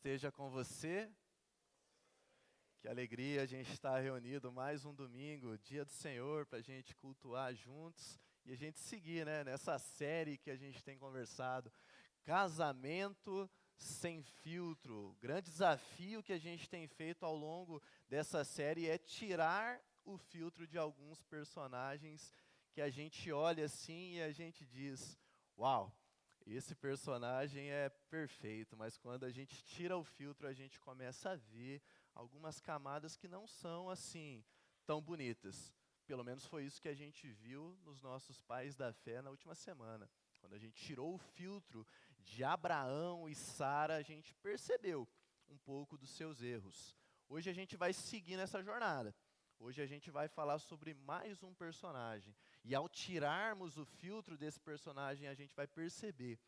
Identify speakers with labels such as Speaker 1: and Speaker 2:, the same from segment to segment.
Speaker 1: Esteja com você. Que alegria a gente estar reunido mais um domingo, dia do Senhor, para a gente cultuar juntos e a gente seguir, nessa série que a gente tem conversado. Casamento sem filtro. O grande desafio que a gente tem feito ao longo dessa série é tirar o filtro de alguns personagens que a gente olha assim e a gente diz: uau! Esse personagem é perfeito, mas quando a gente tira o filtro, a gente começa a ver algumas camadas que não são assim tão bonitas. Pelo menos foi isso que a gente viu nos nossos pais da fé na última semana. Quando a gente tirou o filtro de Abraão e Sara, a gente percebeu um pouco dos seus erros. Hoje a gente vai seguir nessa jornada. Hoje a gente vai falar sobre mais um personagem. E ao tirarmos o filtro desse personagem, a gente vai perceber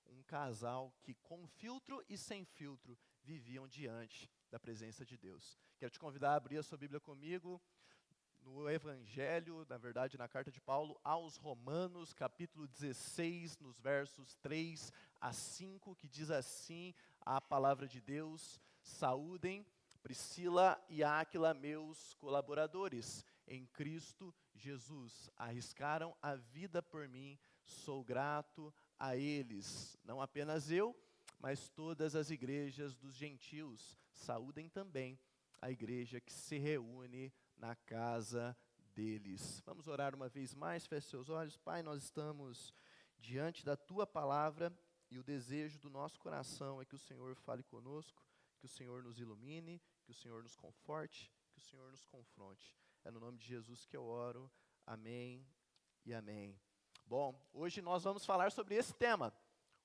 Speaker 1: um casal que com filtro e sem filtro viviam diante da presença de Deus. Quero te convidar a abrir a sua Bíblia comigo no Evangelho, na verdade na carta de Paulo aos Romanos, capítulo 16, nos versos 3 a 5, que diz assim a palavra de Deus: saúdem Priscila e Áquila, meus colaboradores em Cristo Jesus, arriscaram a vida por mim, sou grato a eles. Não apenas eu, mas todas as igrejas dos gentios saúdem também a igreja que se reúne na casa deles. Vamos orar uma vez mais, feche seus olhos. Pai, nós estamos diante da Tua palavra e o desejo do nosso coração é que o Senhor fale conosco, que o Senhor nos ilumine, que o Senhor nos conforte, que o Senhor nos confronte. É no nome de Jesus que eu oro. Amém e amém. Bom, hoje nós vamos falar sobre esse tema.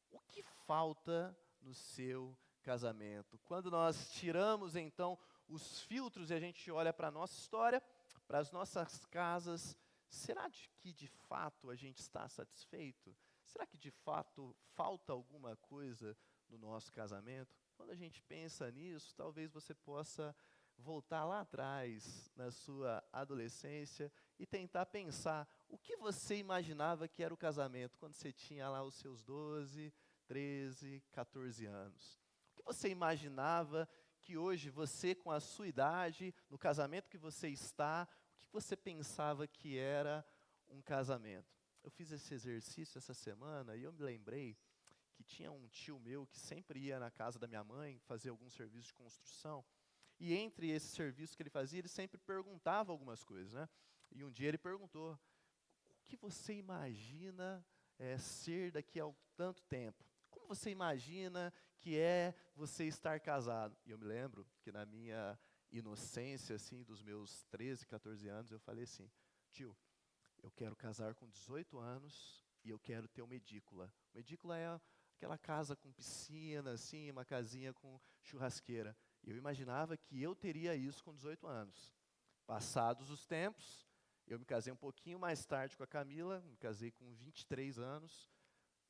Speaker 1: O que falta no seu casamento? Quando nós tiramos, então, os filtros e a gente olha para a nossa história, para as nossas casas, será que de fato a gente está satisfeito? Será que de fato falta alguma coisa no nosso casamento? Quando a gente pensa nisso, talvez você possa voltar lá atrás, na sua adolescência, e tentar pensar o que você imaginava que era o casamento quando você tinha lá os seus 12, 13, 14 anos. O que você imaginava que hoje você, com a sua idade, no casamento que você está, o que você pensava que era um casamento? Eu fiz esse exercício essa semana e eu me lembrei que tinha um tio meu que sempre ia na casa da minha mãe fazer algum serviço de construção. E entre esses serviços que ele fazia, ele sempre perguntava algumas coisas, né? E um dia ele perguntou: o que você imagina ser daqui a tanto tempo? Como você imagina que é você estar casado? E eu me lembro que na minha inocência, assim, dos meus 13, 14 anos, eu falei assim: tio, eu quero casar com 18 anos e eu quero ter uma edícula. Uma edícula é aquela casa com piscina, assim, uma casinha com churrasqueira. E eu imaginava que eu teria isso com 18 anos. Passados os tempos, eu me casei um pouquinho mais tarde com a Camila, me casei com 23 anos,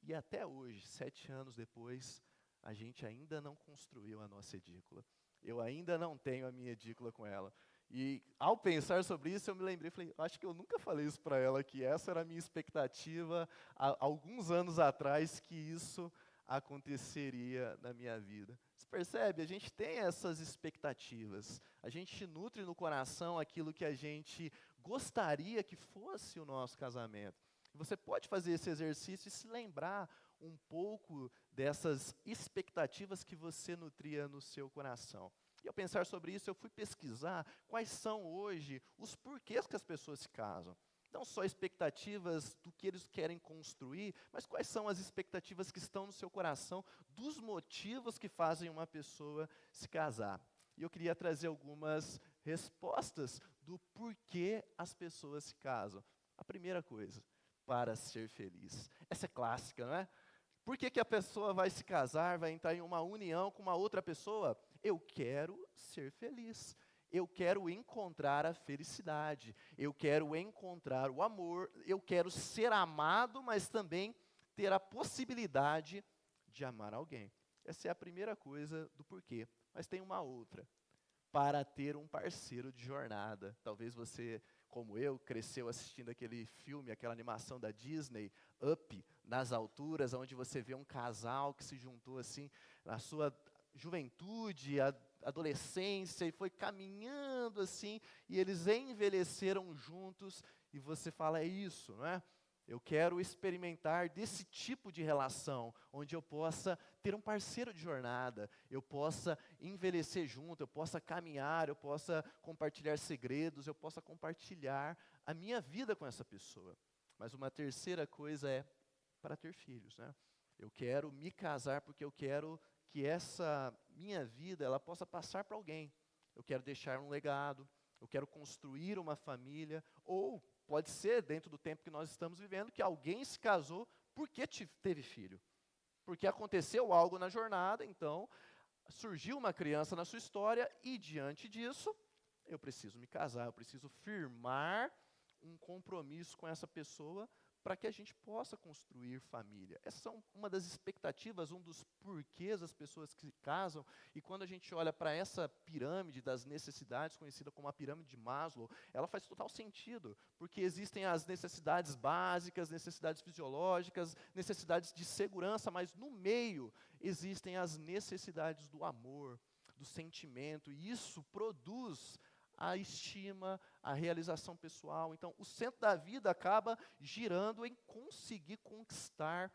Speaker 1: e até hoje, 7 anos depois, a gente ainda não construiu a nossa edícula. Eu ainda não tenho a minha edícula com ela. E ao pensar sobre isso, eu me lembrei, falei, acho que eu nunca falei isso para ela, que essa era a minha expectativa há alguns anos atrás, que isso aconteceria na minha vida. Você percebe? A gente tem essas expectativas. A gente nutre no coração aquilo que a gente gostaria que fosse o nosso casamento. Você pode fazer esse exercício e se lembrar um pouco dessas expectativas que você nutria no seu coração. E ao pensar sobre isso, eu fui pesquisar quais são hoje os porquês que as pessoas se casam. Não só expectativas do que eles querem construir, mas quais são as expectativas que estão no seu coração, dos motivos que fazem uma pessoa se casar. E eu queria trazer algumas respostas do porquê as pessoas se casam. A primeira coisa: para ser feliz. Essa é clássica, não é? Por que a pessoa vai se casar, vai entrar em uma união com uma outra pessoa? Eu quero ser feliz. Eu quero encontrar a felicidade. Eu quero encontrar o amor. Eu quero ser amado, mas também ter a possibilidade de amar alguém. Essa é a primeira coisa do porquê. Mas tem uma outra: para ter um parceiro de jornada. Talvez você, como eu, cresceu assistindo aquele filme, aquela animação da Disney, Up, nas alturas, onde você vê um casal que se juntou assim, na sua juventude, adolescência, e foi caminhando assim, e eles envelheceram juntos, e você fala, é isso, não é? Eu quero experimentar desse tipo de relação, onde eu possa ter um parceiro de jornada, eu possa envelhecer junto, eu possa caminhar, eu possa compartilhar segredos, eu possa compartilhar a minha vida com essa pessoa. Mas uma terceira coisa é para ter filhos, né? Eu quero me casar porque eu quero que essa minha vida ela possa passar para alguém. Eu quero deixar um legado, eu quero construir uma família, ou pode ser, dentro do tempo que nós estamos vivendo, que alguém se casou porque teve filho. Porque aconteceu algo na jornada, então surgiu uma criança na sua história e diante disso, eu preciso me casar, eu preciso firmar um compromisso com essa pessoa para que a gente possa construir família. Essas são uma das expectativas, um dos porquês das pessoas que se casam, e quando a gente olha para essa pirâmide das necessidades, conhecida como a pirâmide de Maslow, ela faz total sentido, porque existem as necessidades básicas, necessidades fisiológicas, necessidades de segurança, mas no meio existem as necessidades do amor, do sentimento, e isso produz a estima, a realização pessoal. Então, o centro da vida acaba girando em conseguir conquistar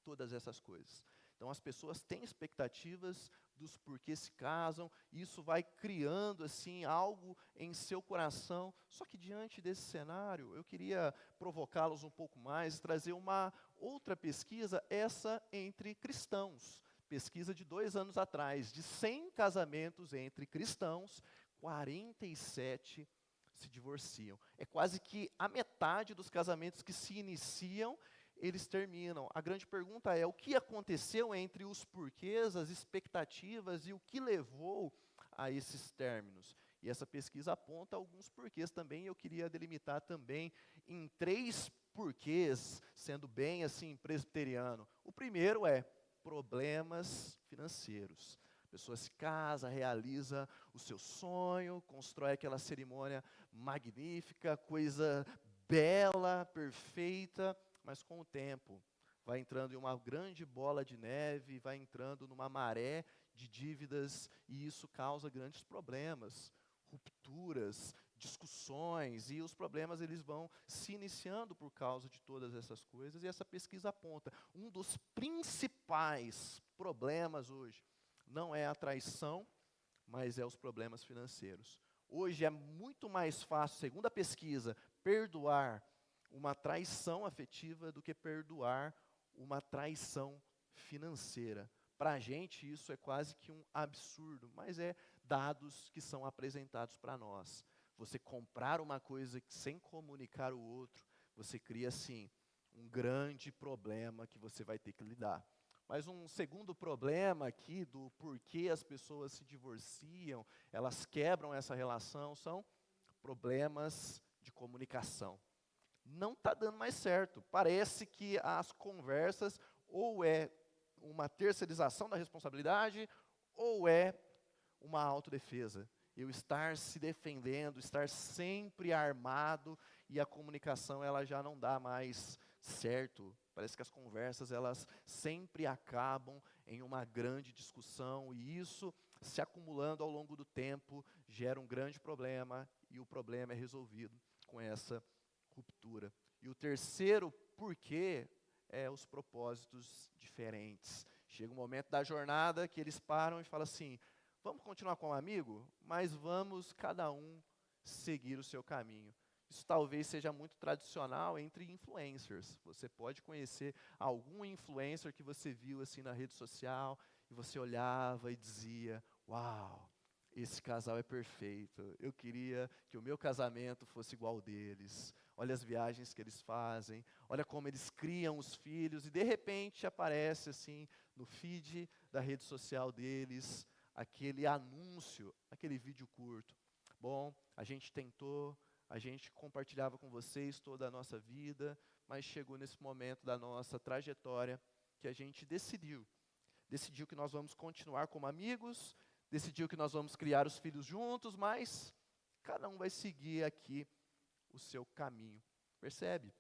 Speaker 1: todas essas coisas. Então, as pessoas têm expectativas dos porquês se casam, e isso vai criando, assim, algo em seu coração. Só que, diante desse cenário, eu queria provocá-los um pouco mais, trazer uma outra pesquisa, essa entre cristãos. Pesquisa de 2 anos atrás, de 100 casamentos entre cristãos, 47 se divorciam. É quase que a metade dos casamentos que se iniciam, eles terminam. A grande pergunta é, o que aconteceu entre os porquês, as expectativas e o que levou a esses términos? E essa pesquisa aponta alguns porquês também, eu queria delimitar também em 3 porquês, sendo bem assim presbiteriano. O primeiro é problemas financeiros. A pessoa se casa, realiza o seu sonho, constrói aquela cerimônia magnífica, coisa bela, perfeita, mas com o tempo vai entrando em uma grande bola de neve, vai entrando numa maré de dívidas, e isso causa grandes problemas, rupturas, discussões, e os problemas eles vão se iniciando por causa de todas essas coisas, e essa pesquisa aponta, um dos principais problemas hoje não é a traição, mas é os problemas financeiros. Hoje é muito mais fácil, segundo a pesquisa, perdoar uma traição afetiva do que perdoar uma traição financeira. Para a gente isso é quase que um absurdo, mas é dados que são apresentados para nós. Você comprar uma coisa sem comunicar o outro, você cria assim um grande problema que você vai ter que lidar. Mas um segundo problema aqui do porquê as pessoas se divorciam, elas quebram essa relação, são problemas de comunicação. Não está dando mais certo. Parece que as conversas ou é uma terceirização da responsabilidade ou é uma autodefesa. Eu estar se defendendo, estar sempre armado, e a comunicação ela já não dá mais certo. Parece que as conversas elas sempre acabam em uma grande discussão, e isso se acumulando ao longo do tempo gera um grande problema, e o problema é resolvido com essa ruptura. E o terceiro porquê é os propósitos diferentes. Chega um momento da jornada que eles param e falam assim, vamos continuar como amigo, mas vamos cada um seguir o seu caminho. Isso talvez seja muito tradicional entre influencers. Você pode conhecer algum influencer que você viu assim na rede social e você olhava e dizia, uau, esse casal é perfeito. Eu queria que o meu casamento fosse igual ao deles. Olha as viagens que eles fazem, olha como eles criam os filhos, e de repente aparece assim no feed da rede social deles aquele anúncio, aquele vídeo curto. Bom, a gente tentou, a gente compartilhava com vocês toda a nossa vida, mas chegou nesse momento da nossa trajetória que a gente decidiu que nós vamos continuar como amigos, decidiu que nós vamos criar os filhos juntos, mas cada um vai seguir aqui o seu caminho. Percebe?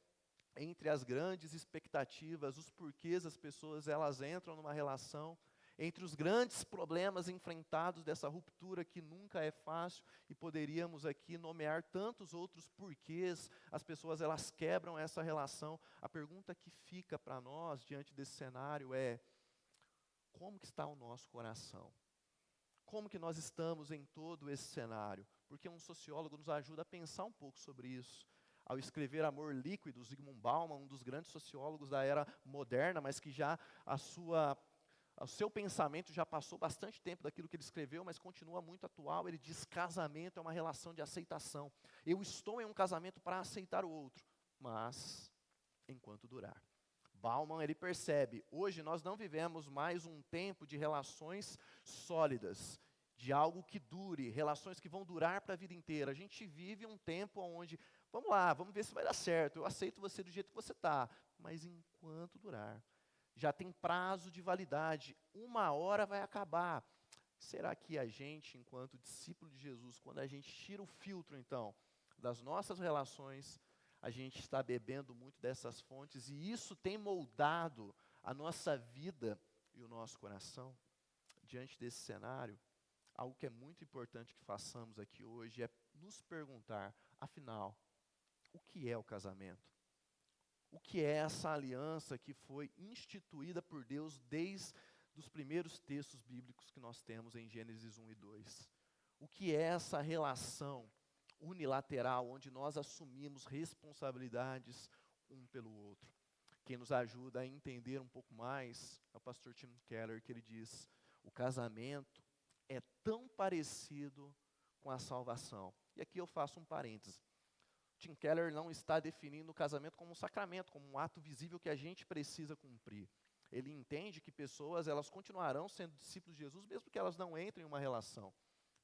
Speaker 1: Entre as grandes expectativas, os porquês as pessoas elas entram numa relação, Entre os grandes problemas enfrentados dessa ruptura que nunca é fácil, e poderíamos aqui nomear tantos outros porquês, as pessoas elas quebram essa relação. A pergunta que fica para nós diante desse cenário é: como que está o nosso coração? Como que nós estamos em todo esse cenário? Porque um sociólogo nos ajuda a pensar um pouco sobre isso. Ao escrever Amor Líquido, Zygmunt Bauman, um dos grandes sociólogos da era moderna, mas que já o seu pensamento já passou bastante tempo daquilo que ele escreveu, mas continua muito atual. Ele diz: casamento é uma relação de aceitação. Eu estou em um casamento para aceitar o outro, mas enquanto durar. Bauman, ele percebe, hoje nós não vivemos mais um tempo de relações sólidas, de algo que dure, relações que vão durar para a vida inteira. A gente vive um tempo onde, vamos lá, vamos ver se vai dar certo, eu aceito você do jeito que você está, mas enquanto durar. Já tem prazo de validade, uma hora vai acabar. Será que a gente, enquanto discípulo de Jesus, quando a gente tira o filtro, então, das nossas relações, a gente está bebendo muito dessas fontes, e isso tem moldado a nossa vida e o nosso coração? Diante desse cenário, algo que é muito importante que façamos aqui hoje é nos perguntar, afinal, o que é o casamento? O que é essa aliança que foi instituída por Deus desde os primeiros textos bíblicos que nós temos em Gênesis 1 e 2? O que é essa relação unilateral, onde nós assumimos responsabilidades um pelo outro? Quem nos ajuda a entender um pouco mais é o pastor Tim Keller, que ele diz: o casamento é tão parecido com a salvação. E aqui eu faço um parêntese. Tim Keller não está definindo o casamento como um sacramento, como um ato visível que a gente precisa cumprir. Ele entende que pessoas, elas continuarão sendo discípulos de Jesus, mesmo que elas não entrem em uma relação,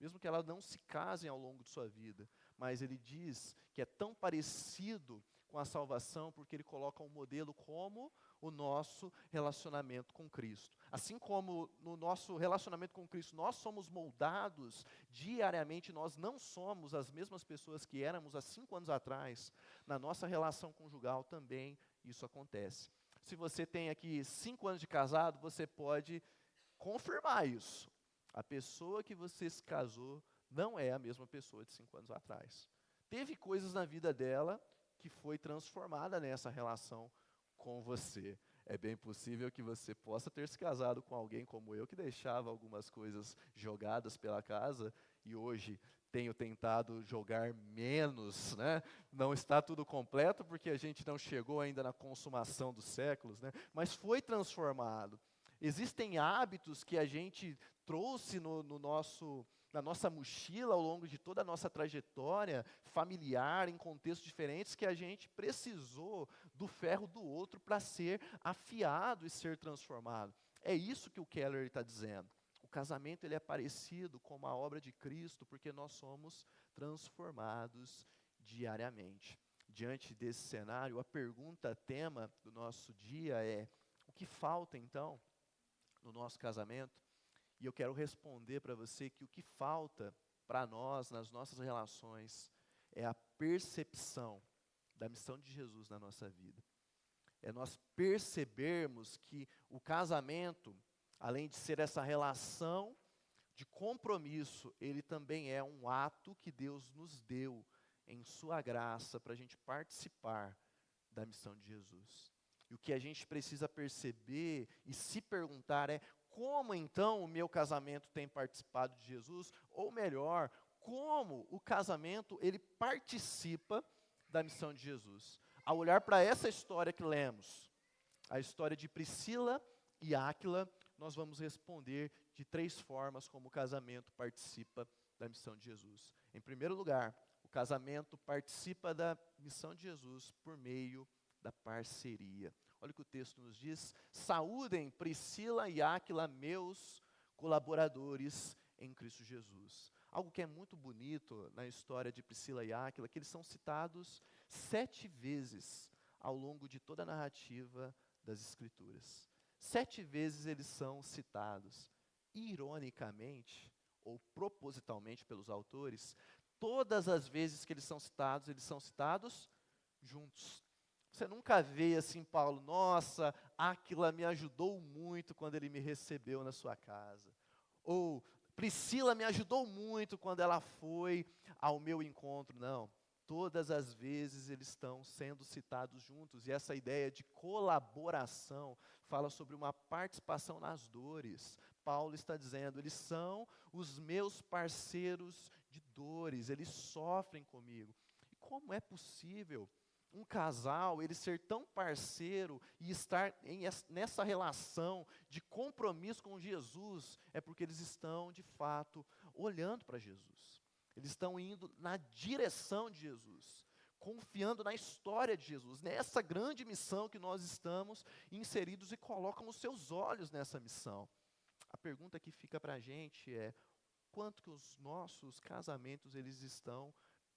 Speaker 1: mesmo que elas não se casem ao longo de sua vida. Mas ele diz que é tão parecido com a salvação, porque ele coloca um modelo como o nosso relacionamento com Cristo. Assim como no nosso relacionamento com Cristo nós somos moldados diariamente, nós não somos as mesmas pessoas que éramos há 5 anos atrás, na nossa relação conjugal também isso acontece. Se você tem aqui 5 anos de casado, você pode confirmar isso. A pessoa que você se casou não é a mesma pessoa de 5 anos atrás. Teve coisas na vida dela que foi transformada nessa relação com você. É bem possível que você possa ter se casado com alguém como eu, que deixava algumas coisas jogadas pela casa, e hoje tenho tentado jogar menos, né? Não está tudo completo, porque a gente não chegou ainda na consumação dos séculos, né? Mas foi transformado. Existem hábitos que a gente trouxe na nossa mochila ao longo de toda a nossa trajetória familiar, em contextos diferentes, que a gente precisou do ferro do outro para ser afiado e ser transformado. É isso que o Keller está dizendo. O casamento ele é parecido com a obra de Cristo, porque nós somos transformados diariamente. Diante desse cenário, a pergunta tema do nosso dia é: o que falta então no nosso casamento? E eu quero responder para você que o que falta para nós, nas nossas relações, é a percepção da missão de Jesus na nossa vida. É nós percebermos que o casamento, além de ser essa relação de compromisso, ele também é um ato que Deus nos deu em sua graça para a gente participar da missão de Jesus. E o que a gente precisa perceber e se perguntar é: como então o meu casamento tem participado de Jesus? Ou melhor, como o casamento ele participa da missão de Jesus? Ao olhar para essa história que lemos, a história de Priscila e Áquila, nós vamos responder de 3 formas como o casamento participa da missão de Jesus. Em primeiro lugar, o casamento participa da missão de Jesus por meio da parceria. Olha o que o texto nos diz: saúdem Priscila e Áquila, meus colaboradores em Cristo Jesus. Algo que é muito bonito na história de Priscila e Áquila, que eles são citados 7 vezes ao longo de toda a narrativa das Escrituras. 7 vezes eles são citados. Ironicamente, ou propositalmente pelos autores, todas as vezes que eles são citados juntos. Você nunca vê assim, Paulo, nossa, Áquila me ajudou muito quando ele me recebeu na sua casa. Ou Priscila me ajudou muito quando ela foi ao meu encontro. Não, todas as vezes eles estão sendo citados juntos. E essa ideia de colaboração fala sobre uma participação nas dores. Paulo está dizendo, eles são os meus parceiros de dores, eles sofrem comigo. E como é possível um casal, ele ser tão parceiro e estar nessa relação de compromisso com Jesus, é porque eles estão, de fato, olhando para Jesus. Eles estão indo na direção de Jesus, confiando na história de Jesus, nessa grande missão que nós estamos inseridos e colocam os seus olhos nessa missão. A pergunta que fica para a gente é, quanto que os nossos casamentos, eles estão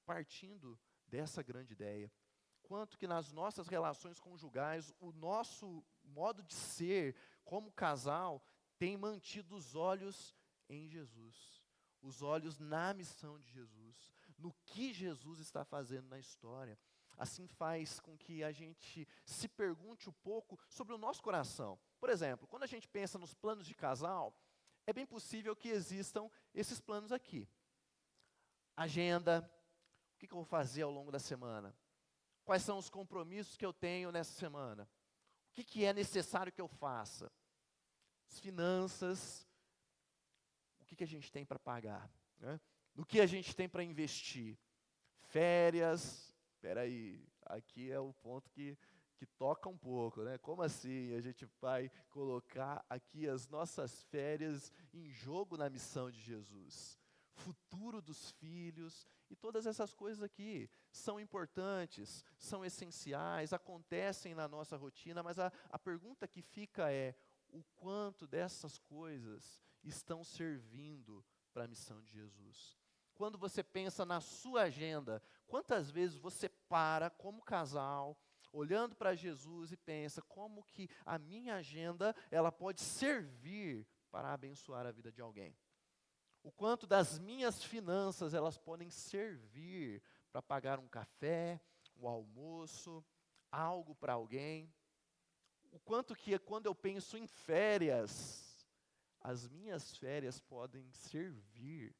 Speaker 1: partindo dessa grande ideia? Quanto que nas nossas relações conjugais, o nosso modo de ser como casal tem mantido os olhos em Jesus, os olhos na missão de Jesus, no que Jesus está fazendo na história. Assim faz com que a gente se pergunte um pouco sobre o nosso coração. Por exemplo, quando a gente pensa nos planos de casal, é bem possível que existam esses planos aqui. Agenda, o que eu vou fazer ao longo da semana? Quais são os compromissos que eu tenho nessa semana? O que é necessário que eu faça? As finanças, o que a gente tem para pagar? Né? No que a gente tem para investir? Férias, espera aí, aqui é o ponto que toca um pouco, né? Como assim a gente vai colocar aqui as nossas férias em jogo na missão de Jesus? Futuro dos filhos e todas essas coisas aqui são importantes, são essenciais, acontecem na nossa rotina, mas a pergunta que fica é, o quanto dessas coisas estão servindo para a missão de Jesus? Quando você pensa na sua agenda, quantas vezes você para como casal, olhando para Jesus e pensa, como que a minha agenda, ela pode servir para abençoar a vida de alguém? O quanto das minhas finanças elas podem servir para pagar um café, um almoço, algo para alguém. O quanto que quando eu penso em férias, as minhas férias podem servir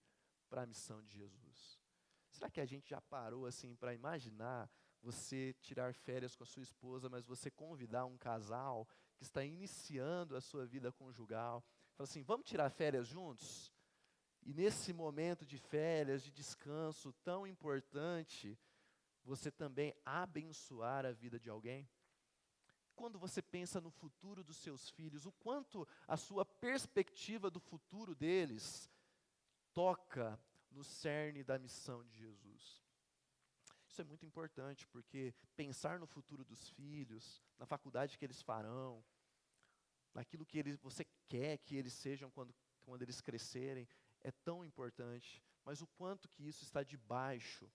Speaker 1: para a missão de Jesus. Será que a gente já parou assim para imaginar você tirar férias com a sua esposa, mas você convidar um casal que está iniciando a sua vida conjugal, fala assim, vamos tirar férias juntos? E nesse momento de férias, de descanso tão importante, você também abençoar a vida de alguém? Quando você pensa no futuro dos seus filhos, o quanto a sua perspectiva do futuro deles toca no cerne da missão de Jesus? Isso é muito importante, porque pensar no futuro dos filhos, na faculdade que eles farão, naquilo que você quer que eles sejam quando eles crescerem, é tão importante, mas o quanto que isso está debaixo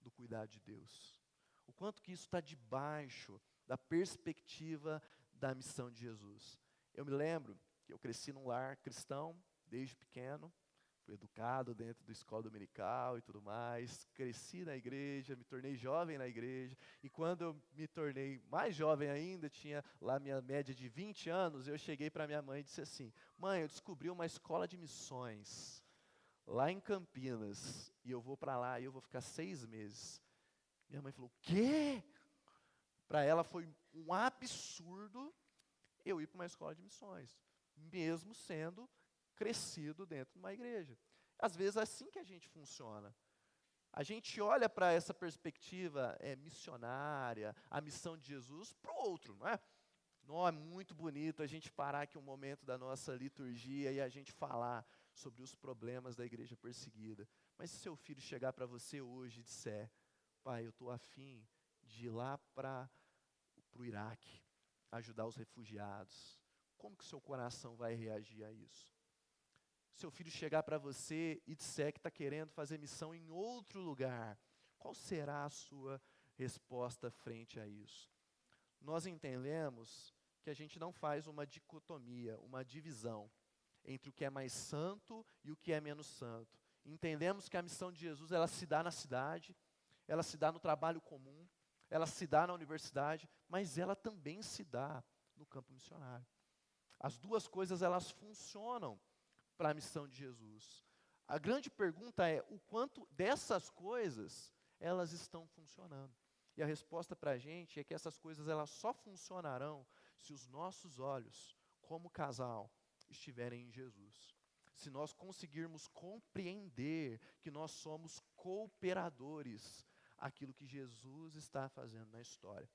Speaker 1: do cuidado de Deus. O quanto que isso está debaixo da perspectiva da missão de Jesus. Eu me lembro que eu cresci num lar cristão, desde pequeno, fui educado dentro da escola dominical e tudo mais, cresci na igreja, me tornei jovem na igreja, e quando eu me tornei mais jovem ainda, tinha lá minha média de 20 anos, eu cheguei para minha mãe e disse assim, mãe, eu descobri uma escola de missões, lá em Campinas, e eu vou para lá e eu vou ficar 6 meses. Minha mãe falou, o quê? Para ela foi um absurdo eu ir para uma escola de missões, mesmo sendo crescido dentro de uma igreja. Às vezes é assim que a gente funciona. A gente olha para essa perspectiva missionária, a missão de Jesus, para o outro, não é? Não é muito bonito a gente parar aqui um momento da nossa liturgia e a gente falar sobre os problemas da igreja perseguida. Mas se seu filho chegar para você hoje e disser, pai, eu estou afim de ir lá para o Iraque, ajudar os refugiados, como que seu coração vai reagir a isso? Seu filho chegar para você e disser que está querendo fazer missão em outro lugar, qual será a sua resposta frente a isso? Nós entendemos que a gente não faz uma dicotomia, uma divisão entre o que é mais santo e o que é menos santo. Entendemos que a missão de Jesus, ela se dá na cidade, ela se dá no trabalho comum, ela se dá na universidade, mas ela também se dá no campo missionário. As duas coisas, elas funcionam para a missão de Jesus. A grande pergunta é, o quanto dessas coisas, elas estão funcionando? E a resposta para a gente é que essas coisas, elas só funcionarão se os nossos olhos, como casal, estiverem em Jesus. Se nós conseguirmos compreender que nós somos cooperadores aquilo que Jesus está fazendo na história.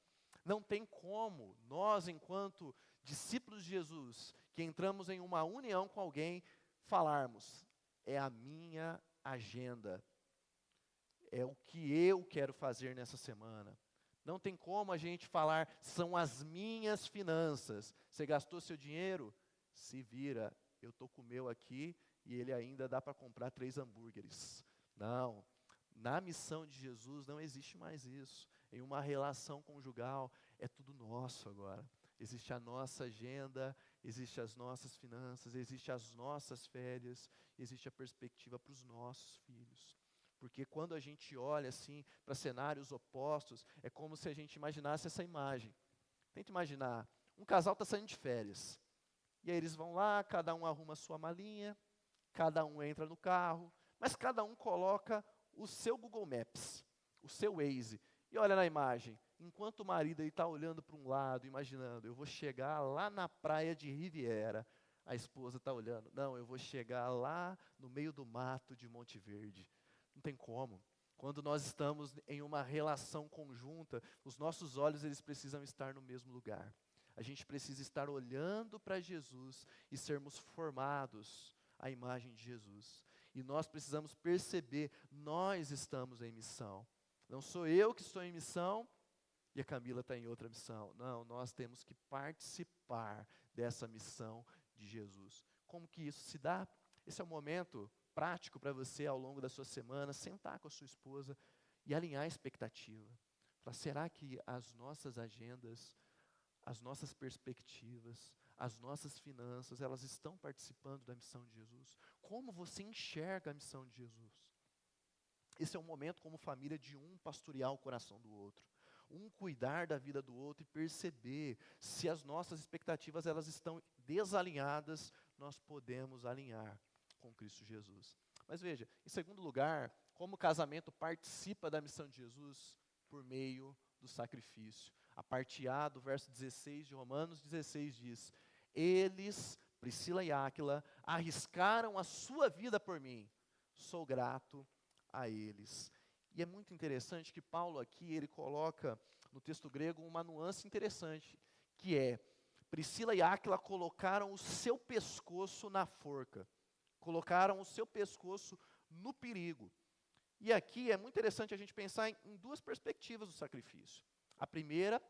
Speaker 1: Não tem como nós, enquanto discípulos de Jesus, que entramos em uma união com alguém, falarmos, é a minha agenda, é o que eu quero fazer nessa semana. Não tem como a gente falar, são as minhas finanças. Você gastou seu dinheiro? Se vira, eu estou com o meu aqui e ele ainda dá para comprar 3 hambúrgueres. Não, na missão de Jesus não existe mais isso. Em uma relação conjugal, é tudo nosso agora. Existe a nossa agenda, existe as nossas finanças, existe as nossas férias, existe a perspectiva para os nossos filhos. Porque quando a gente olha assim para cenários opostos, é como se a gente imaginasse essa imagem. Tenta imaginar, um casal está saindo de férias. E aí eles vão lá, cada um arruma a sua malinha, cada um entra no carro, mas cada um coloca o seu Google Maps, o seu Waze. E olha na imagem, enquanto o marido está olhando para um lado, imaginando, eu vou chegar lá na praia de Riviera, a esposa está olhando, não, eu vou chegar lá no meio do mato de Monte Verde. Não tem como. Quando nós estamos em uma relação conjunta, os nossos olhos eles precisam estar no mesmo lugar. A gente precisa estar olhando para Jesus e sermos formados à imagem de Jesus. E nós precisamos perceber, nós estamos em missão. Não sou eu que estou em missão e a Camila está em outra missão. Não, nós temos que participar dessa missão de Jesus. Como que isso se dá? Esse é o momento prático para você ao longo da sua semana, sentar com a sua esposa e alinhar a expectativa. Falar, será que as nossas agendas, as nossas perspectivas, as nossas finanças, elas estão participando da missão de Jesus? Como você enxerga a missão de Jesus? Esse é um momento como família de um pastorear o coração do outro. Um cuidar da vida do outro e perceber se as nossas expectativas elas estão desalinhadas, nós podemos alinhar com Cristo Jesus. Mas veja, em segundo lugar, como o casamento participa da missão de Jesus? Por meio do sacrifício. A parte A do verso 16 de Romanos 16 diz, eles, Priscila e Áquila, arriscaram a sua vida por mim, sou grato a eles. E é muito interessante que Paulo aqui, ele coloca no texto grego uma nuance interessante, que é, Priscila e Áquila colocaram o seu pescoço na forca, colocaram o seu pescoço no perigo. E aqui é muito interessante a gente pensar em duas perspectivas do sacrifício. A primeira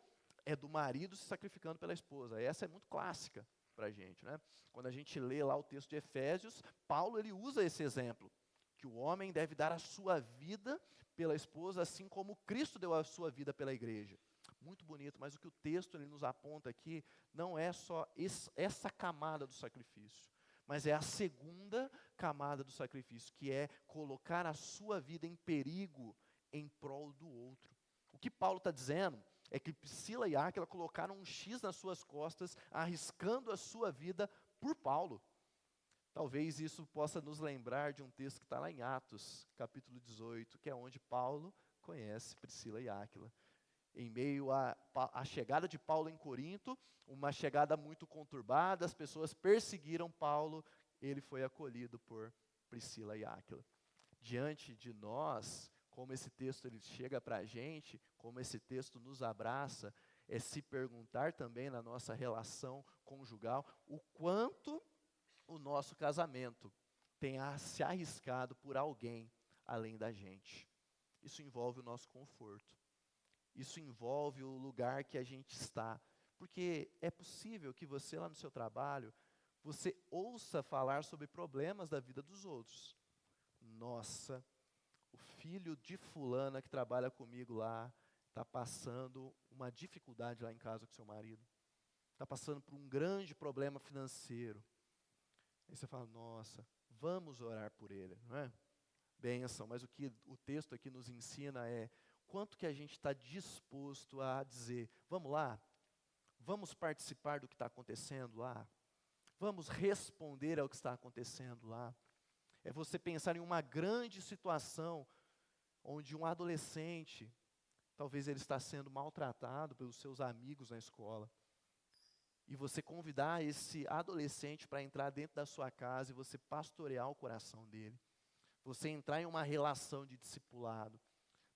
Speaker 1: é do marido se sacrificando pela esposa. Essa é muito clássica para a gente, né? Quando a gente lê lá o texto de Efésios, Paulo ele usa esse exemplo, que o homem deve dar a sua vida pela esposa, assim como Cristo deu a sua vida pela igreja. Muito bonito, mas o que o texto ele nos aponta aqui não é só essa camada do sacrifício, mas é a segunda camada do sacrifício, que é colocar a sua vida em perigo em prol do outro. O que Paulo está dizendo é que Priscila e Áquila colocaram um X nas suas costas, arriscando a sua vida por Paulo. Talvez isso possa nos lembrar de um texto que está lá em Atos, capítulo 18, que é onde Paulo conhece Priscila e Áquila. Em meio à chegada de Paulo em Corinto, uma chegada muito conturbada, as pessoas perseguiram Paulo, ele foi acolhido por Priscila e Áquila. Diante de nós, como esse texto ele chega para a gente, como esse texto nos abraça, é se perguntar também na nossa relação conjugal, o quanto o nosso casamento tem se arriscado por alguém além da gente. Isso envolve o nosso conforto. Isso envolve o lugar que a gente está. Porque é possível que você lá no seu trabalho, você ouça falar sobre problemas da vida dos outros. Nossa, o filho de fulana que trabalha comigo lá, está passando uma dificuldade lá em casa com seu marido. Está passando por um grande problema financeiro. Aí você fala, nossa, vamos orar por ele, não é? Bênção, mas o que o texto aqui nos ensina é, quanto que a gente está disposto a dizer, vamos lá, vamos participar do que está acontecendo lá, vamos responder ao que está acontecendo lá. É você pensar em uma grande situação, onde um adolescente, talvez ele está sendo maltratado pelos seus amigos na escola, e você convidar esse adolescente para entrar dentro da sua casa e você pastorear o coração dele, você entrar em uma relação de discipulado.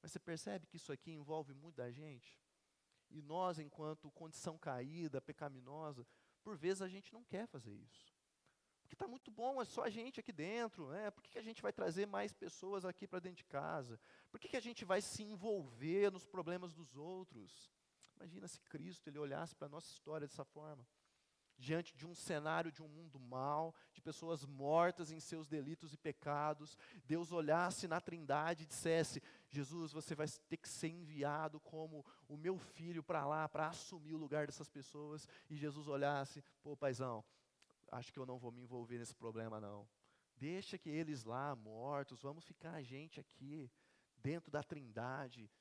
Speaker 1: Mas você percebe que isso aqui envolve muita gente? E nós, enquanto condição caída, pecaminosa, por vezes a gente não quer fazer isso. Porque está muito bom, é só a gente aqui dentro, né? Por que a gente vai trazer mais pessoas aqui para dentro de casa? Por que a gente vai se envolver nos problemas dos outros? Imagina se Cristo ele olhasse para a nossa história dessa forma. Diante de um cenário de um mundo mau, de pessoas mortas em seus delitos e pecados, Deus olhasse na Trindade e dissesse, Jesus, você vai ter que ser enviado como o meu filho para lá, para assumir o lugar dessas pessoas, e Jesus olhasse, pô, paizão, acho que eu não vou me envolver nesse problema não. Deixa que eles lá, mortos, vamos ficar a gente aqui, dentro da Trindade.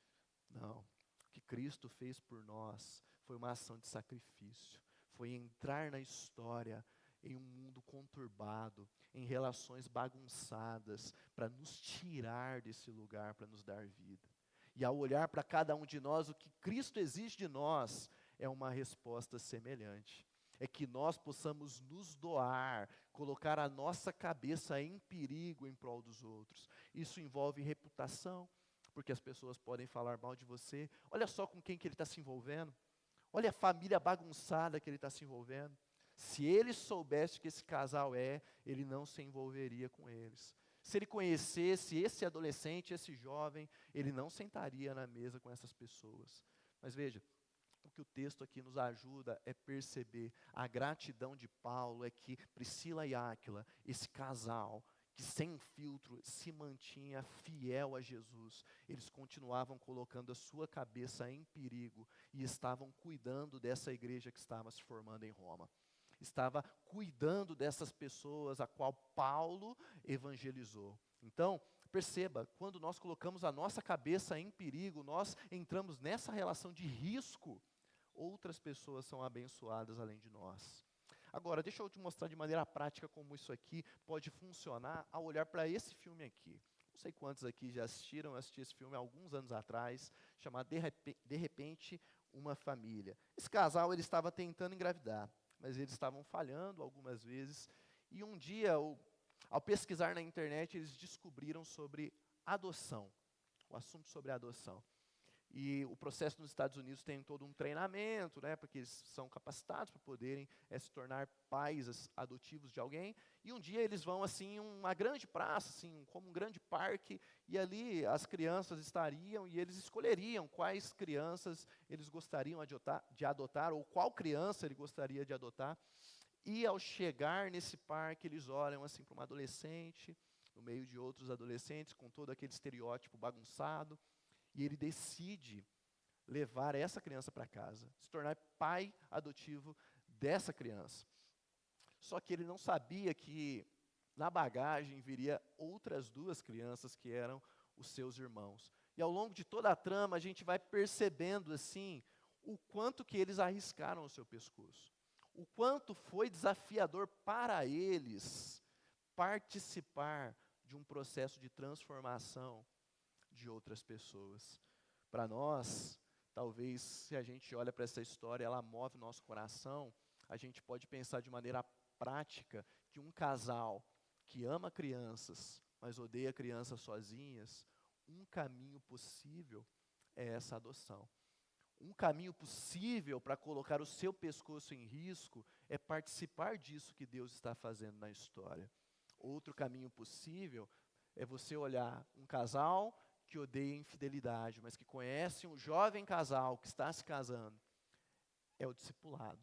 Speaker 1: Não, o que Cristo fez por nós foi uma ação de sacrifício. Foi entrar na história em um mundo conturbado, em relações bagunçadas, para nos tirar desse lugar, para nos dar vida. E ao olhar para cada um de nós, o que Cristo exige de nós é uma resposta semelhante. É que nós possamos nos doar, colocar a nossa cabeça em perigo em prol dos outros. Isso envolve reputação, porque as pessoas podem falar mal de você. Olha só com quem que ele está se envolvendo. Olha a família bagunçada que ele está se envolvendo. Se ele soubesse que esse casal ele não se envolveria com eles. Se ele conhecesse esse adolescente, esse jovem, ele não sentaria na mesa com essas pessoas. Mas veja, o que o texto aqui nos ajuda é perceber a gratidão de Paulo, é que Priscila e Áquila, esse casal, que sem filtro se mantinha fiel a Jesus, eles continuavam colocando a sua cabeça em perigo e estavam cuidando dessa igreja que estava se formando em Roma. Estava cuidando dessas pessoas a qual Paulo evangelizou. Então, perceba, quando nós colocamos a nossa cabeça em perigo, nós entramos nessa relação de risco, outras pessoas são abençoadas além de nós. Agora, deixa eu te mostrar de maneira prática como isso aqui pode funcionar ao olhar para esse filme aqui. Não sei quantos aqui já assistiram, eu assisti esse filme há alguns anos atrás, chamado De Repente, Uma Família. Esse casal, ele estava tentando engravidar, mas eles estavam falhando algumas vezes, e um dia, ao pesquisar na internet, eles descobriram sobre adoção, o assunto sobre adoção. E o processo nos Estados Unidos tem todo um treinamento, né, porque eles são capacitados para poderem se tornar pais adotivos de alguém. E um dia eles vão assim, uma grande praça, assim, como um grande parque, e ali as crianças estariam e eles escolheriam quais crianças eles gostariam de adotar, ou qual criança ele gostaria de adotar. E ao chegar nesse parque, eles olham assim para uma adolescente, no meio de outros adolescentes, com todo aquele estereótipo bagunçado, e ele decide levar essa criança para casa, se tornar pai adotivo dessa criança. Só que ele não sabia que na bagagem viria outras duas crianças que eram os seus irmãos. E ao longo de toda a trama, a gente vai percebendo assim, o quanto que eles arriscaram o seu pescoço. O quanto foi desafiador para eles participar de um processo de transformação de outras pessoas. Para nós, talvez, se a gente olha para essa história, ela move o nosso coração, a gente pode pensar de maneira prática que um casal que ama crianças, mas odeia crianças sozinhas, um caminho possível é essa adoção. Um caminho possível para colocar o seu pescoço em risco é participar disso que Deus está fazendo na história. Outro caminho possível é você olhar um casal que odeia infidelidade, mas que conhece um jovem casal que está se casando. É o discipulado.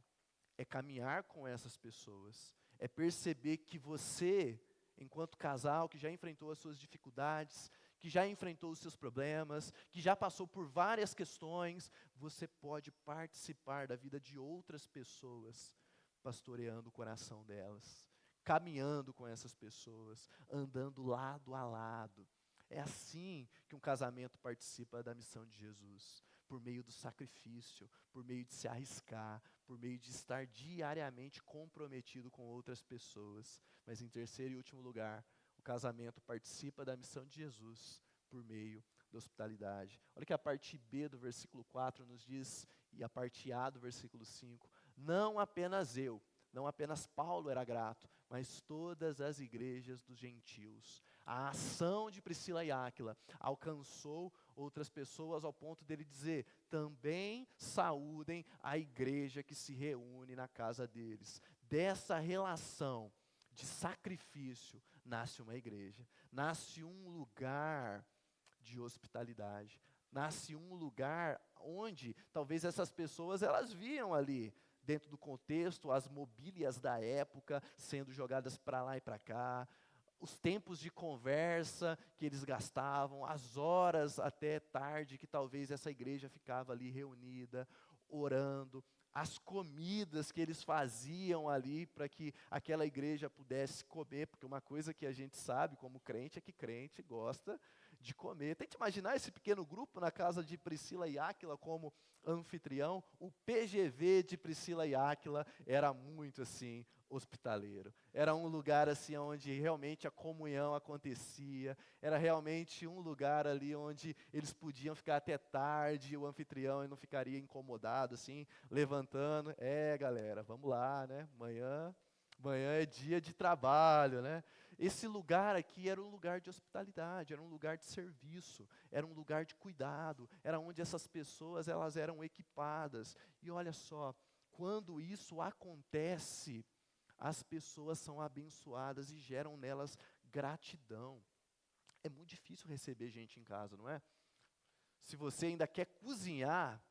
Speaker 1: É caminhar com essas pessoas. É perceber que você, enquanto casal que já enfrentou as suas dificuldades, que já enfrentou os seus problemas, que já passou por várias questões, você pode participar da vida de outras pessoas, pastoreando o coração delas, caminhando com essas pessoas, andando lado a lado. É assim que um casamento participa da missão de Jesus, por meio do sacrifício, por meio de se arriscar, por meio de estar diariamente comprometido com outras pessoas. Mas em terceiro e último lugar, o casamento participa da missão de Jesus por meio da hospitalidade. Olha que a parte B do versículo 4 nos diz, e a parte A do versículo 5, não apenas eu, não apenas Paulo era grato, mas todas as igrejas dos gentios. A ação de Priscila e Áquila alcançou outras pessoas ao ponto dele dizer, também saúdem a igreja que se reúne na casa deles. Dessa relação de sacrifício nasce uma igreja, nasce um lugar de hospitalidade, nasce um lugar onde talvez essas pessoas elas viam ali, dentro do contexto, as mobílias da época sendo jogadas para lá e para cá, os tempos de conversa que eles gastavam, as horas até tarde que talvez essa igreja ficava ali reunida, orando, as comidas que eles faziam ali para que aquela igreja pudesse comer, porque uma coisa que a gente sabe como crente é que crente gosta de comer. Tente imaginar esse pequeno grupo na casa de Priscila e Áquila como anfitrião. O PGV de Priscila e Áquila era muito assim, hospitaleiro. Era um lugar assim onde realmente a comunhão acontecia, era realmente um lugar ali onde eles podiam ficar até tarde, o anfitrião não ficaria incomodado assim, levantando, galera, vamos lá, né? Amanhã é dia de trabalho, né? Esse lugar aqui era um lugar de hospitalidade, era um lugar de serviço, era um lugar de cuidado, era onde essas pessoas elas eram equipadas. E olha só, quando isso acontece, as pessoas são abençoadas e geram nelas gratidão. É muito difícil receber gente em casa, não é? Se você ainda quer cozinhar,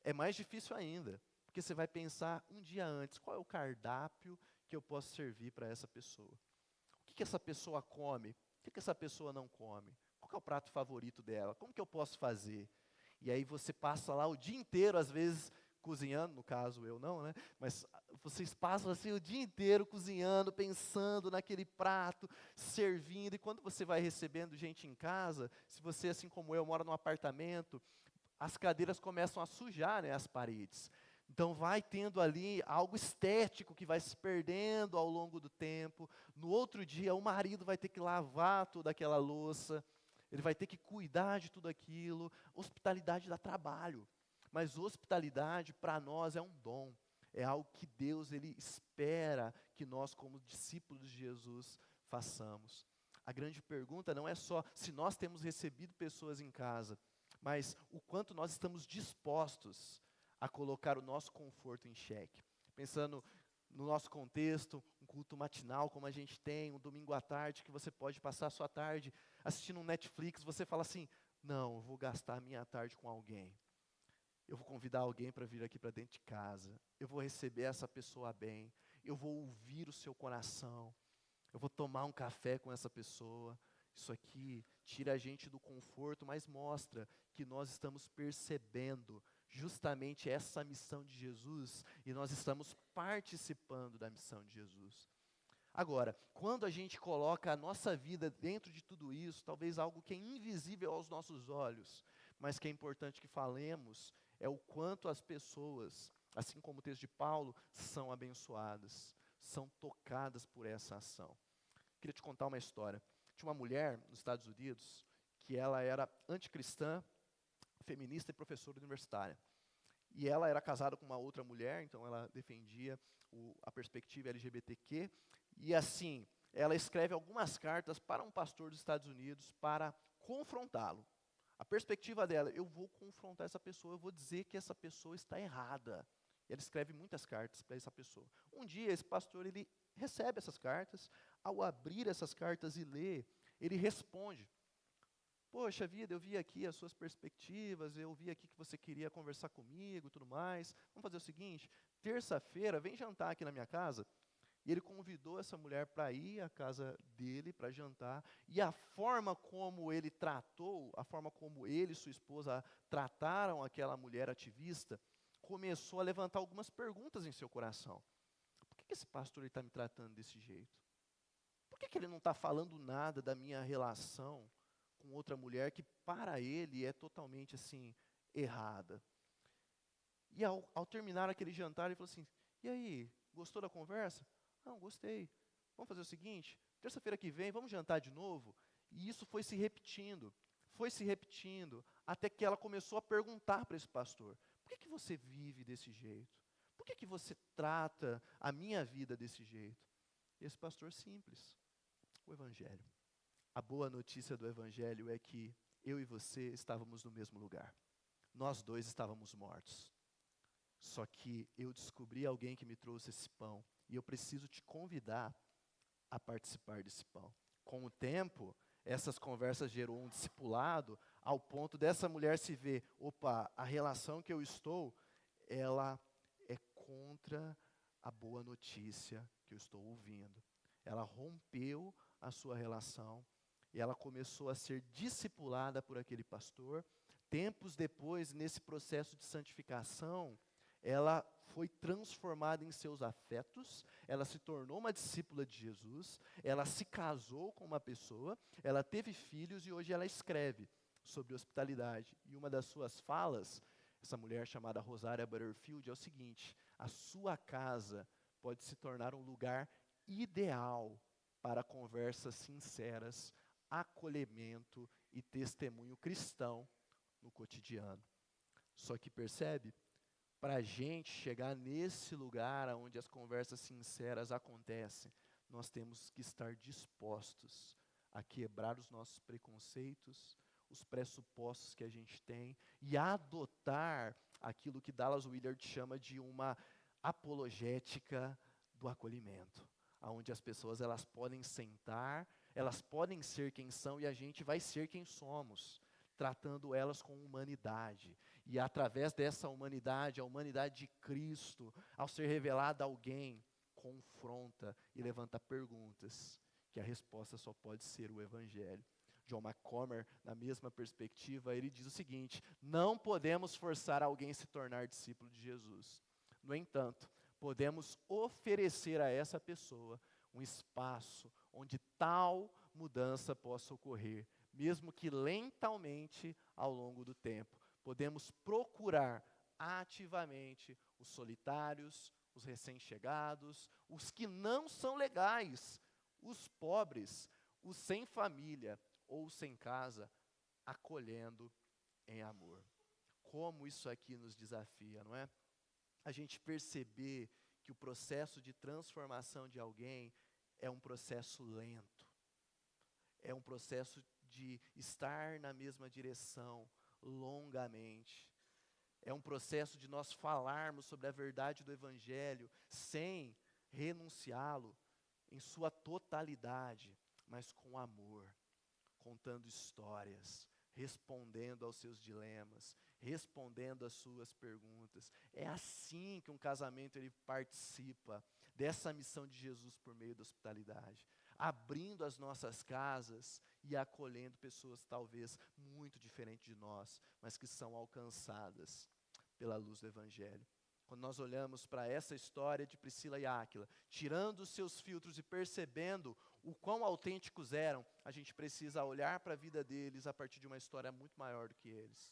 Speaker 1: é mais difícil ainda, porque você vai pensar um dia antes, qual é o cardápio que eu posso servir para essa pessoa? O que essa pessoa come? O que essa pessoa não come? Qual é o prato favorito dela? Como que eu posso fazer? E aí você passa lá o dia inteiro, às vezes, cozinhando, no caso eu não, né? Mas vocês passam assim o dia inteiro cozinhando, pensando naquele prato, servindo. E quando você vai recebendo gente em casa, se você, assim como eu, mora num apartamento, as cadeiras começam a sujar, né, as paredes. Então vai tendo ali algo estético que vai se perdendo ao longo do tempo. No outro dia, o marido vai ter que lavar toda aquela louça, ele vai ter que cuidar de tudo aquilo. Hospitalidade dá trabalho, mas hospitalidade para nós é um dom. É algo que Deus ele espera que nós, como discípulos de Jesus, façamos. A grande pergunta não é só se nós temos recebido pessoas em casa, mas o quanto nós estamos dispostos a colocar o nosso conforto em xeque. Pensando no nosso contexto, um culto matinal como a gente tem, um domingo à tarde, que você pode passar a sua tarde assistindo um Netflix, você fala assim, não, eu vou gastar a minha tarde com alguém. Eu vou convidar alguém para vir aqui para dentro de casa. Eu vou receber essa pessoa bem. Eu vou ouvir o seu coração. Eu vou tomar um café com essa pessoa. Isso aqui tira a gente do conforto, mas mostra que nós estamos percebendo justamente essa missão de Jesus e nós estamos participando da missão de Jesus. Agora, quando a gente coloca a nossa vida dentro de tudo isso, talvez algo que é invisível aos nossos olhos, mas que é importante que falemos, é o quanto as pessoas, assim como o texto de Paulo, são abençoadas, são tocadas por essa ação. Queria te contar uma história. Tinha uma mulher nos Estados Unidos que ela era anticristã, feminista e professora universitária. E ela era casada com uma outra mulher, então ela defendia a perspectiva LGBTQ. E assim, ela escreve algumas cartas para um pastor dos Estados Unidos para confrontá-lo. A perspectiva dela, eu vou confrontar essa pessoa, eu vou dizer que essa pessoa está errada. Ela escreve muitas cartas para essa pessoa. Um dia, esse pastor, ele recebe essas cartas. Ao abrir essas cartas e ler, ele responde. Poxa vida, eu vi aqui as suas perspectivas, eu vi aqui que você queria conversar comigo e tudo mais. Vamos fazer o seguinte, terça-feira, vem jantar aqui na minha casa. E ele convidou essa mulher para ir à casa dele, para jantar. E a forma como ele tratou, a forma como ele e sua esposa trataram aquela mulher ativista, começou a levantar algumas perguntas em seu coração. Por que esse pastor está me tratando desse jeito? Por que ele não está falando nada da minha relação com outra mulher que para ele é totalmente assim, errada. E ao terminar aquele jantar, ele falou assim, e aí, gostou da conversa? Não, gostei. Vamos fazer o seguinte, terça-feira que vem, vamos jantar de novo? E isso foi se repetindo, até que ela começou a perguntar para esse pastor, por que você vive desse jeito? Por que você trata a minha vida desse jeito? Esse pastor simples, o Evangelho. A boa notícia do Evangelho é que eu e você estávamos no mesmo lugar. Nós dois estávamos mortos. Só que eu descobri alguém que me trouxe esse pão. E eu preciso te convidar a participar desse pão. Com o tempo, essas conversas gerou um discipulado ao ponto dessa mulher se ver, opa, a relação que eu estou, ela é contra a boa notícia que eu estou ouvindo. Ela rompeu a sua relação e ela começou a ser discipulada por aquele pastor. Tempos depois, nesse processo de santificação, ela foi transformada em seus afetos, ela se tornou uma discípula de Jesus, ela se casou com uma pessoa, ela teve filhos e hoje ela escreve sobre hospitalidade. E uma das suas falas, essa mulher chamada Rosária Butterfield, é o seguinte: a sua casa pode se tornar um lugar ideal para conversas sinceras, acolhimento e testemunho cristão no cotidiano. Só que percebe? Para a gente chegar nesse lugar onde as conversas sinceras acontecem, nós temos que estar dispostos a quebrar os nossos preconceitos, os pressupostos que a gente tem e adotar aquilo que Dallas Willard chama de uma apologética do acolhimento, onde as pessoas elas podem sentar, elas podem ser quem são e a gente vai ser quem somos, tratando elas com humanidade. E através dessa humanidade, a humanidade de Cristo, ao ser revelada a alguém, confronta e levanta perguntas, que a resposta só pode ser o Evangelho. John McCormack, na mesma perspectiva, ele diz o seguinte: não podemos forçar alguém a se tornar discípulo de Jesus. No entanto, podemos oferecer a essa pessoa um espaço onde tal mudança possa ocorrer, mesmo que lentamente ao longo do tempo. Podemos procurar ativamente os solitários, os recém-chegados, os que não são legais, os pobres, os sem família ou sem casa, acolhendo em amor. Como isso aqui nos desafia, não é? A gente perceber que o processo de transformação de alguém é um processo lento. É um processo de estar na mesma direção longamente. É um processo de nós falarmos sobre a verdade do Evangelho sem renunciá-lo em sua totalidade, mas com amor, contando histórias, respondendo aos seus dilemas, respondendo às suas perguntas. É assim que um casamento ele participa dessa missão de Jesus por meio da hospitalidade, abrindo as nossas casas e acolhendo pessoas talvez muito diferentes de nós, mas que são alcançadas pela luz do Evangelho. Quando nós olhamos para essa história de Priscila e Áquila, tirando os seus filtros e percebendo o quão autênticos eram, a gente precisa olhar para a vida deles a partir de uma história muito maior do que eles.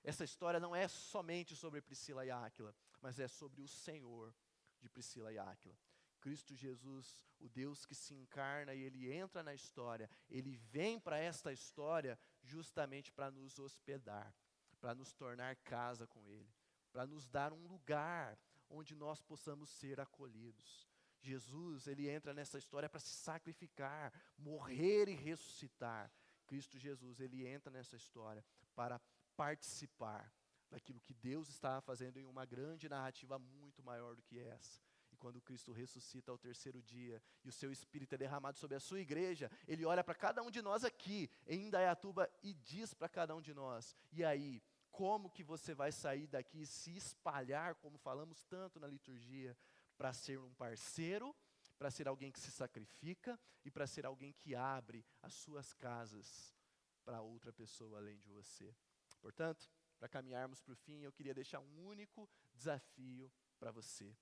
Speaker 1: Essa história não é somente sobre Priscila e Áquila, mas é sobre o Senhor de Priscila e Áquila. Cristo Jesus, o Deus que se encarna e Ele entra na história, Ele vem para esta história justamente para nos hospedar, para nos tornar casa com Ele, para nos dar um lugar onde nós possamos ser acolhidos. Jesus, Ele entra nessa história para se sacrificar, morrer e ressuscitar. Cristo Jesus, Ele entra nessa história para participar daquilo que Deus estava fazendo em uma grande narrativa muito maior do que essa. E quando Cristo ressuscita ao terceiro dia e o seu Espírito é derramado sobre a sua igreja, Ele olha para cada um de nós aqui, em Indaiatuba, e diz para cada um de nós: e aí, como que você vai sair daqui e se espalhar, como falamos tanto na liturgia, para ser um parceiro, para ser alguém que se sacrifica e para ser alguém que abre as suas casas para outra pessoa além de você. Portanto, para caminharmos para o fim, eu queria deixar um único desafio para você.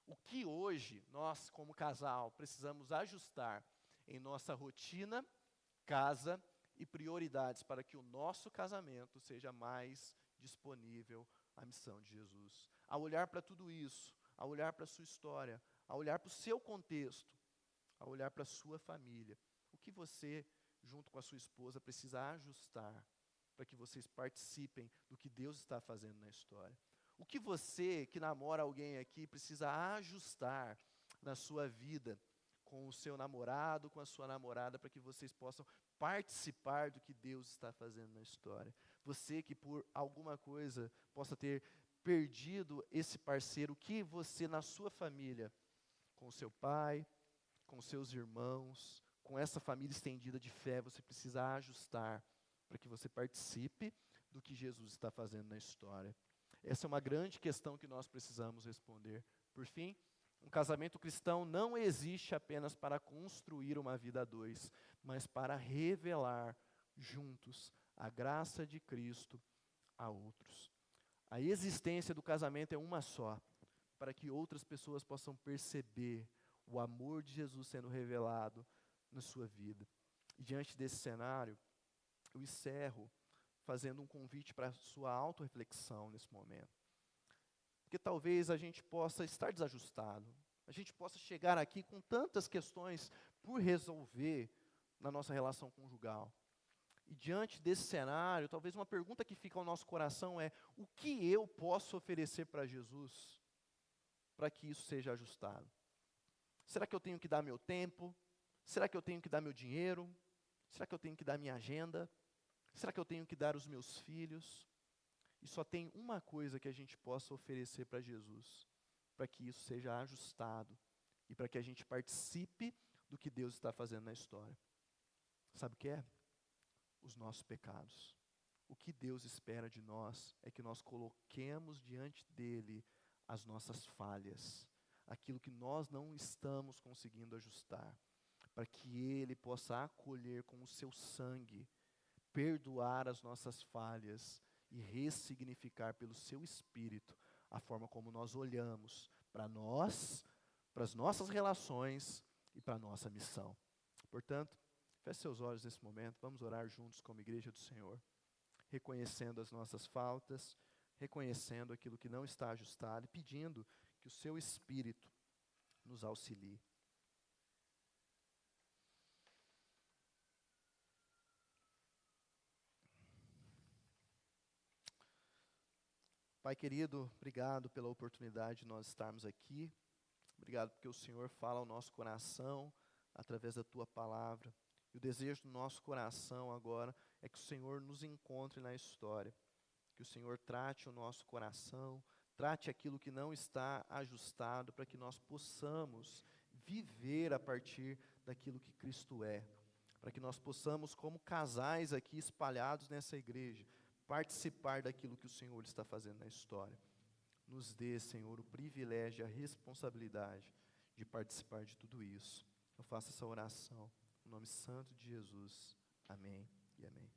Speaker 1: O que hoje nós, como casal, precisamos ajustar em nossa rotina, casa, e prioridades para que o nosso casamento seja mais disponível à missão de Jesus. A olhar para tudo isso, a olhar para a sua história, a olhar para o seu contexto, a olhar para a sua família, o que você, junto com a sua esposa, precisa ajustar para que vocês participem do que Deus está fazendo na história. O que você, que namora alguém aqui, precisa ajustar na sua vida com o seu namorado, com a sua namorada, para que vocês possam participar do que Deus está fazendo na história. Você que por alguma coisa possa ter perdido esse parceiro, o que você na sua família, com o seu pai, com os seus irmãos, com essa família estendida de fé, você precisa ajustar para que você participe do que Jesus está fazendo na história. Essa é uma grande questão que nós precisamos responder. Por fim, um casamento cristão não existe apenas para construir uma vida a dois, mas para revelar juntos a graça de Cristo a outros. A existência do casamento é uma só, para que outras pessoas possam perceber o amor de Jesus sendo revelado na sua vida. E diante desse cenário, eu encerro fazendo um convite para a sua autorreflexão nesse momento. Porque talvez a gente possa estar desajustado, a gente possa chegar aqui com tantas questões por resolver na nossa relação conjugal. E diante desse cenário, talvez uma pergunta que fica ao nosso coração é: o que eu posso oferecer para Jesus para que isso seja ajustado? Será que eu tenho que dar meu tempo? Será que eu tenho que dar meu dinheiro? Será que eu tenho que dar minha agenda? Será que eu tenho que dar os meus filhos? E só tem uma coisa que a gente possa oferecer para Jesus, para que isso seja ajustado e para que a gente participe do que Deus está fazendo na história. Sabe o que é? Os nossos pecados. O que Deus espera de nós é que nós coloquemos diante dele as nossas falhas, aquilo que nós não estamos conseguindo ajustar, para que ele possa acolher com o seu sangue, perdoar as nossas falhas e ressignificar pelo seu Espírito a forma como nós olhamos para nós, para as nossas relações e para a nossa missão. Portanto, feche seus olhos nesse momento, vamos orar juntos como igreja do Senhor, reconhecendo as nossas faltas, reconhecendo aquilo que não está ajustado e pedindo que o seu Espírito nos auxilie. Pai querido, obrigado pela oportunidade de nós estarmos aqui. Obrigado porque o Senhor fala ao nosso coração através da Tua palavra. E o desejo do nosso coração agora é que o Senhor nos encontre na história. Que o Senhor trate o nosso coração, trate aquilo que não está ajustado, para que nós possamos viver a partir daquilo que Cristo é. Para que nós possamos, como casais aqui espalhados nessa igreja, participar daquilo que o Senhor está fazendo na história. Nos dê, Senhor, o privilégio e a responsabilidade de participar de tudo isso. Eu faço essa oração no nome santo de Jesus. Amém e amém.